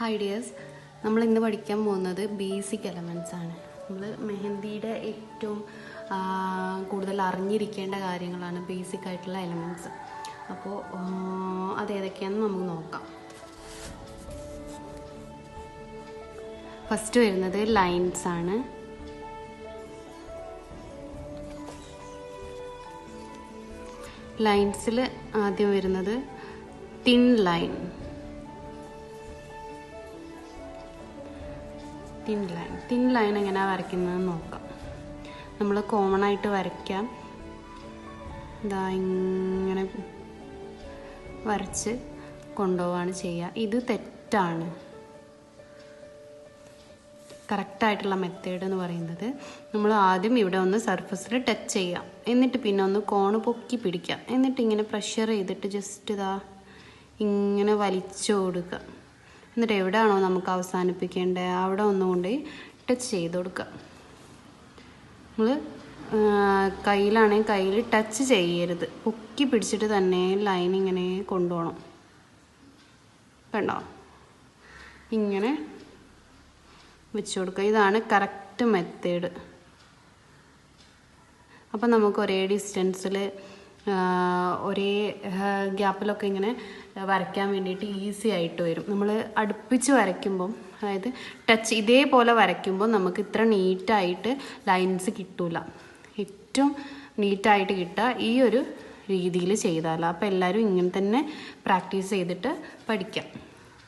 Hi dears, നമ്മൾ ഇന്ന് പഠിക്കാൻ പോകുന്നത് ബേസിക് എലമെൻറ്റ്സ് ആണ്. നമ്മൾ മെഹന്തിയുടെ ഏറ്റവും കൂടുതൽ അറിഞ്ഞിരിക്കേണ്ട കാര്യങ്ങളാണ് ബേസിക് ആയിട്ടുള്ള എലമെൻറ്റ്സ്. അപ്പോൾ അതേതൊക്കെയാണെന്ന് നമുക്ക് നോക്കാം. ഫസ്റ്റ് വരുന്നത് ലൈൻസ് ആണ്. ലൈൻസിൽ ആദ്യം വരുന്നത് തിൻ ലൈൻ. തിൻ ലൈൻ എങ്ങനെയാണ് വരയ്ക്കുന്നതെന്ന് നോക്കാം. നമ്മൾ കോമൺ ആയിട്ട് വരയ്ക്കാം. ഇതാ ഇങ്ങനെ വരച്ച് കൊണ്ടുപോവാണ് ചെയ്യുക. ഇത് തെറ്റാണ്. കറക്റ്റായിട്ടുള്ള മെത്തേഡ് എന്ന് പറയുന്നത് നമ്മൾ ആദ്യം ഇവിടെ ഒന്ന് സർഫസിൽ ടച്ച് ചെയ്യാം, എന്നിട്ട് പിന്നെ ഒന്ന് കോണ് പൊക്കി പിടിക്കാം, എന്നിട്ട് ഇങ്ങനെ പ്രഷർ ചെയ്തിട്ട് ജസ്റ്റ് ഇതാ ഇങ്ങനെ വലിച്ചു കൊടുക്കുക. എന്നിട്ട് എവിടെയാണോ നമുക്ക് അവസാനിപ്പിക്കേണ്ടത് അവിടെ ഒന്നുകൊണ്ട് ടച്ച് ചെയ്ത് കൊടുക്കുക. നമ്മൾ കയ്യിലാണെങ്കിൽ കയ്യിൽ ടച്ച് ചെയ്യരുത്, പൊക്കി പിടിച്ചിട്ട് തന്നെ ലൈൻ ഇങ്ങനെ കൊണ്ടുപോകണം. കണ്ടോ, ഇങ്ങനെ വെച്ച് കൊടുക്കുക. ഇതാണ് കറക്റ്റ് മെത്തേഡ്. അപ്പം നമുക്ക് ഒരേ ഡിസ്റ്റൻസിൽ ഒരേ ഗ്യാപ്പിലൊക്കെ ഇങ്ങനെ വരയ്ക്കാൻ വേണ്ടിയിട്ട് ഈസി ആയിട്ട് വരും. നമ്മൾ അടുപ്പിച്ച് വരയ്ക്കുമ്പം, അതായത് ടച്ച് ഇതേപോലെ വരയ്ക്കുമ്പോൾ നമുക്ക് ഇത്ര നീറ്റായിട്ട് ലൈൻസ് കിട്ടില്ല. ഏറ്റവും നീറ്റായിട്ട് കിട്ടുക ഈ ഒരു രീതിയിൽ ചെയ്താൽ. അപ്പോൾ എല്ലാവരും ഇങ്ങനെ തന്നെ പ്രാക്ടീസ് ചെയ്തിട്ട് പഠിക്കാം.